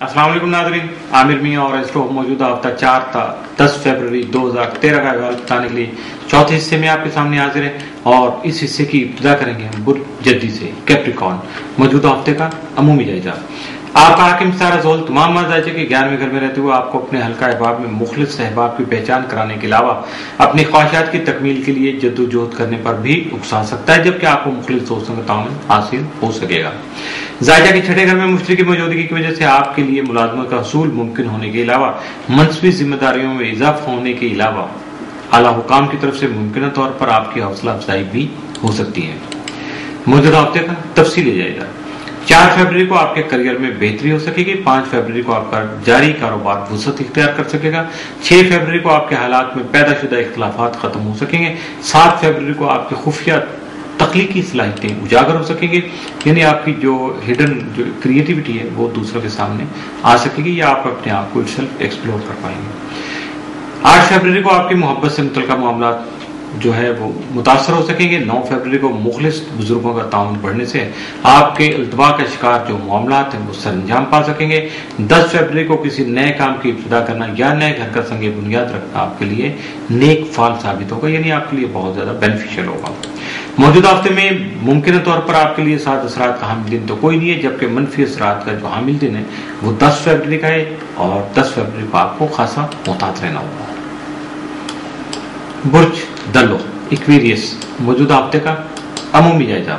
अस्सलाम वालेकुम नाज़रीन, आमिर मियां और एस्ट्रो मौजूदा हफ्ता 4 था 10 फरवरी 2013 का अहवाल बताने के लिए चौथे हिस्से में आपके सामने हाजिर है और इस हिस्से की इब्तिदा करेंगे हम बुर्ज जद्दी से कैप्रिकॉर्न मौजूदा हफ्ते का अमूमी जायजा। आपका हाकिम सारा जोल तमाम मजाजे के 11वें घर में रहते हुए आपको अपने हल्का अहबाब में मुखलिस अहबाब की पहचान कराने के अलावा अपनी ख्वाहिशात की तकमील के लिए जद्दोजहद करने पर भी उकसा सकता है, जबकि आपको मुखलिस दोस्तों का ताउन हासिल हो सकेगा। जायजा के छठे घर में मुश्तरी की मौजूदगी की वजह से आपके लिए मुलाजमत का हसूल मुमकिन होने के अलावा मनसबी जिम्मेदारियों में इजाफा होने के अलावा आला हुकाम की तरफ से मुमकिन तौर पर आपकी हौसला अफजाई भी हो सकती है। मौजूदा हफ्ते का तफसीली जायजा। 4 फरवरी को आपके करियर में बेहतरी हो सकेगी। 5 फरवरी को आपका जारी कारोबार वुसअत इख्तियार कर सकेगा। 6 फरवरी को आपके हालात में पैदाशुदा इख्तिलाफात खत्म हो सकेंगे। 7 फरवरी को आपके खुफिया तख्लीकी सलाहियतें उजागर हो सकेंगे, यानी आपकी जो हिडन जो क्रिएटिविटी है वो दूसरों के सामने आ सकेगी या आप अपने आप को सेल्फ एक्सप्लोर कर पाएंगे। 8 फरवरी को आपकी मोहब्बत से मुतल्लिका मामला जो है वो मुतासर हो सकेंगे। 9 फरवरी को मुखलिस बुजुर्गों का ताउन बढ़ने से आपके इल्तवा का शिकार जो मामलात हैं वो सरंजाम पा सकेंगे। 10 फरवरी को किसी नए काम की इब्तिदा करना या नए घर का संगे बुनियाद रखना आपके लिए नेक फाल साबित होगा, यानी आपके लिए बहुत ज्यादा बेनिफिशियल होगा। मौजूदा हफ्ते में मुमकिन तौर पर आपके लिए 7 असरात का हामिल दिन तो कोई नहीं है, जबकि मनफी असरात का जो हामिल दिन है वो 10 फरवरी का है और 10 फरवरी को आपको खासा मोहतात रहना होगा। बुर्ज दलो इक्वेरियस मौजूदा हफ्ते का अमूमी जायजा।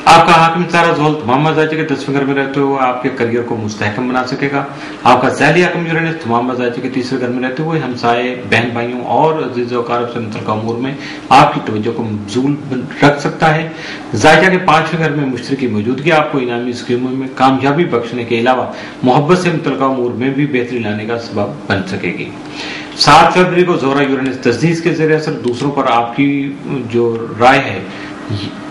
आपका हाकिम सारा जोल तमाम मजाजे के 10वें घर में रहते हुए आपके करियर को मुस्तहकम बना सकेगा। आपका ज़ैली हाकिम यूरेनस तमाम मजाजे के 3रे घर में रहते हुए हमसाए बहन भाइयों और अजीज वकार से मुतल्लिका उमूर में आपकी तवज्जो को मबजूल रख सकता है। जायजा के 5वें घर में मुश्तरी की मौजूदगी आपको इनामी स्कीमों में कामयाबी बख्शने के अलावा मोहब्बत से मुतल्लिका उमूर में भी बेहतरी लाने का सबब बन सकेगी। 7 फरवरी को जोहरा यूरेनस तजदीद के जरिए असर दूसरों पर आपकी जो राय है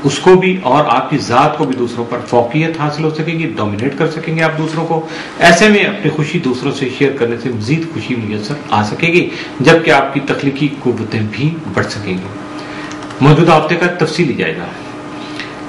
उसको भी और आपकी जात को भी दूसरों पर फौकियत हासिल हो सकेगी, डोमिनेट कर सकेंगे आप दूसरों को। ऐसे में अपनी खुशी दूसरों से शेयर करने से मजीद खुशी मुयस्सर आ सकेगी, जबकि आपकी तख्लीकी कुव्वतें भी बढ़ सकेंगी। मौजूदा हफ्ते का तफसीली जायजा।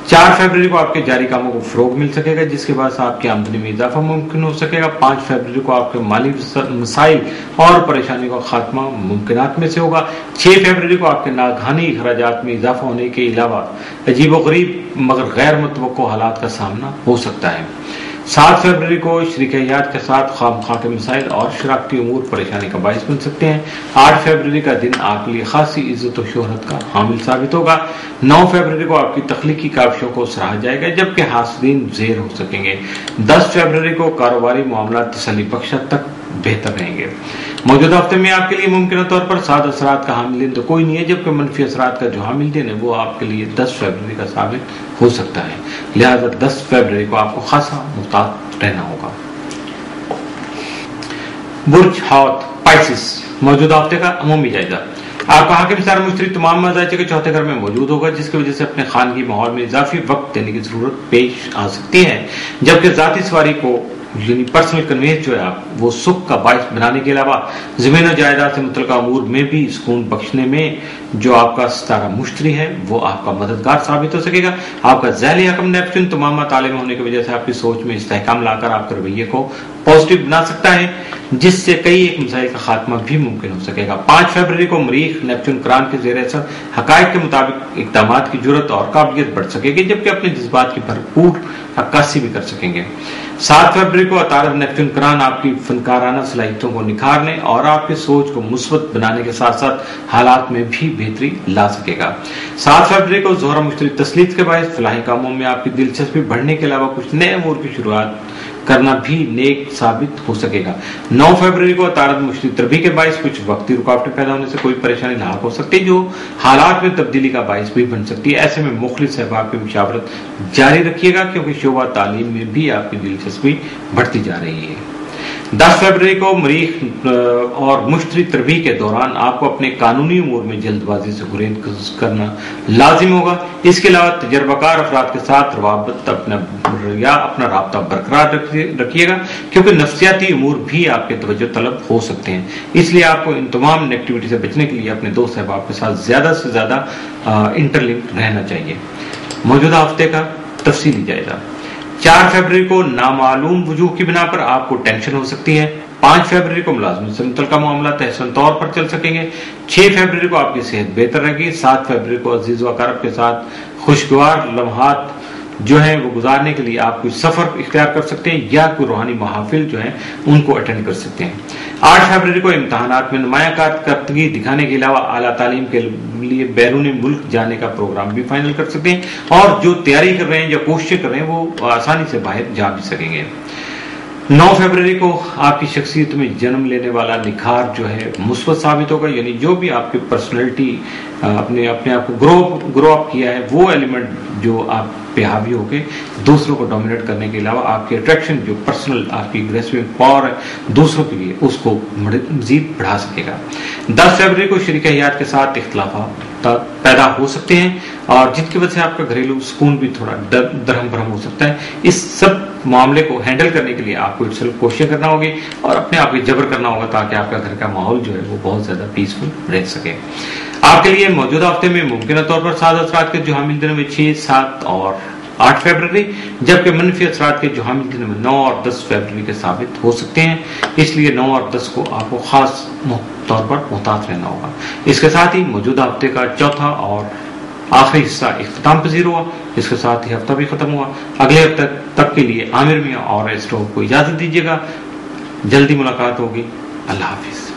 4 फरवरी को आपके जारी कामों को फरोग मिल सकेगा, जिसके बाद आपकी आमदनी में इजाफा मुमकिन हो सकेगा। 5 फरवरी को आपके माली मसाइल और परेशानी का खात्मा मुमकिनात में से होगा। 6 फरवरी को आपके नागहानी अखराजात में इजाफा होने के अलावा अजीबोगरीब मगर गैर मुतवक्को हालात का सामना हो सकता है। 7 फरवरी को शरीकियात के साथ खामखा के मसाइल और शराकती उमूर परेशानी का बायस बन सकते हैं। 8 फरवरी का दिन आपके लिए खासी इज्जत और शोहरत का हामिल साबित होगा। 9 फरवरी को आपकी तख्लीकी काविशों को सराहा जाएगा, जबकि हासिलीन ज़ेर हो सकेंगे। 10 फरवरी को कारोबारी मामला तसल्ली बख्श तक बेहतर रहेंगे। मौजूदा हफ्ते में आपके लिए मुमकिन तौर पर 7 असरात का हामिल दिन तो कोई नहीं है, जबकि मनफी असरात का जो हामिल दिन है वो आपके लिए 10 फरवरी का साबित हो सकता है, लिहाजा 10 फरवरी को आपको खासा मुहतात रहना होगा। बुर्ज हौत पाइसिस मौजूदा हफ्ते का अमूमी जायजा। आपका हाकिम सारा मुश्तरी तमाम मजाजे के चौथे घर में मौजूद होगा, जिसकी वजह से अपने खानगी माहौल में इजाफी वक्त देने की जरूरत पेश आ सकती है, जबकि जाती सवारी को यानी पर्सनल कन्वेंस जो है आप वो सुख का बायस बनाने के अलावा जमीन और जायदाद से मुतल्लिका अमूर में भी सुकून बख्शने में जो आपका सितारा मुश्तरी है वो आपका मददगार साबित हो सकेगा। आपका ज़ैली हकम नेपच्यून तमाम ताले में होने की वजह से आपकी सोच में इस्तेहकाम लाकर आपके रवैये को पॉजिटिव बना सकता है, जिससे कई एक मसाइल का खात्मा भी मुमकिन हो सकेगा। 5 फरवरी को मरीख नेपच्यून कुरान के ज़ेर असर हकायक के मुताबिक इक़दामात की जरूरत और काबिलियत बढ़ सकेगी, जबकि अपने जज्बात की भरपूर अक्कासी भी कर सकेंगे। 7 फरवरी को अतारद नेपच्यून कुरान आपकी फनकाराना सलाहियतों को निखारने और आपकी सोच को मुस्बत बनाने के साथ साथ हालात में भी बेहतरी ला सकेगा। 7 फरवरी को जोहरा मुश्तरी तस्लीत के बायस फलाही कामों में आपकी दिलचस्पी बढ़ने के अलावा कुछ नए अमूर की शुरुआत करना भी नेक साबित हो सकेगा। 9 फरवरी को तारद मुश्तरी तरबी के बायस कुछ वक्ती रुकावटें पैदा होने से कोई परेशानी लाक हो सकती है, जो हालात में तब्दीली का बायस भी बन सकती है। ऐसे में मुखलिस अहबाब की मुशावरत जारी रखिएगा, क्योंकि शोबा तालीम में भी आपकी दिलचस्पी बढ़ती जा रही है। 10 फरवरी को मरीख और मुश्तरी तरबी के दौरान आपको अपने कानूनी उमूर में जल्दबाजी से गुरेज करना लाजिम होगा। इसके अलावा तजर्बाकार अफराद के साथ रवाबत अपना राब्ता बरकरार रखिएगा, क्योंकि नफ्सियाती उमूर भी आपके तवज्जो तलब हो सकते हैं। इसलिए आपको इन तमाम नेगेटिविटी से बचने के लिए अपने दोस्त अहबाब के साथ ज्यादा से ज्यादा इंटरलिंक रहना चाहिए। मौजूदा हफ्ते का तफसीली जायजा। 4 फरवरी को नामालूम वजूह की बिना पर आपको टेंशन हो सकती है। 5 फरवरी को मुलाजमत से मुतल्लिका मामला तहसीन तौर पर चल सकेंगे। 6 फरवरी को आपकी सेहत बेहतर रहेगी। 7 फरवरी को अजीज व अकारब के साथ खुशगवार लम्हात जो है वो गुजारने के लिए आप कोई सफर इख्तियार कर सकते हैं या कोई रूहानी महाफिल जो है उनको अटेंड कर सकते हैं। 8 फरवरी को इम्तहानात में नुमाया कारकर्दगी दिखाने के अलावा आला तालीम के लिए बैरून मुल्क जाने का प्रोग्राम भी फाइनल कर सकते हैं और जो तैयारी कर रहे हैं या कोशिशें कर रहे हैं वो आसानी से बाहर जा भी सकेंगे। 9 फरवरी को आपकी शख्सियत में जन्म लेने वाला निखार जो है मुस्बत साबित होगा, यानी जो भी आपकी पर्सनैलिटी अपने आप को ग्रो अप किया है वो एलिमेंट जो आप पे हावी होके दूसरों को डोमिनेट करने के अलावा आपकी अट्रैक्शन जो पर्सनल आपकी ग्रेसिव पावर है दूसरों के लिए उसको मजीद बढ़ा सकेगा। 10 फरवरी को शरीक हयात के साथ इख्तिलाफ पैदा हो सकते हैं और जिसकी वजह से आपका घरेलू सुकून भी थोड़ा दरहम भरम हो सकता है। इस सब मामले को हैंडल करने के लिए आपको सिर्फ कोशिश करना होगी और अपने आप को जबर करना होगा ताकि आपका घर का माहौल जो है वो बहुत ज्यादा पीसफुल रह सके। आपके लिए मौजूदा हफ्ते में मुमकिन तौर पर साद असरात के जो हामिल दिनों में 6, 7 और 8 फरवरी, जबकि मनफी असरात के जो हामिल दिनों में 9 और 10 फरवरी के साबित हो सकते हैं। इसलिए 9 और 10 को आपको खास तौर पर मुहतात रहना होगा। इसके साथ ही मौजूदा हफ्ते का चौथा और आखिरी हिस्सा इख्तिताम पजीर हुआ। इसके साथ ही हफ्ता भी खत्म हुआ। अगले हफ्ते तक के लिए आमिर मियां और एस्ट्रो को इजाजत दीजिएगा। जल्दी मुलाकात होगी। अल्लाह हाफिज।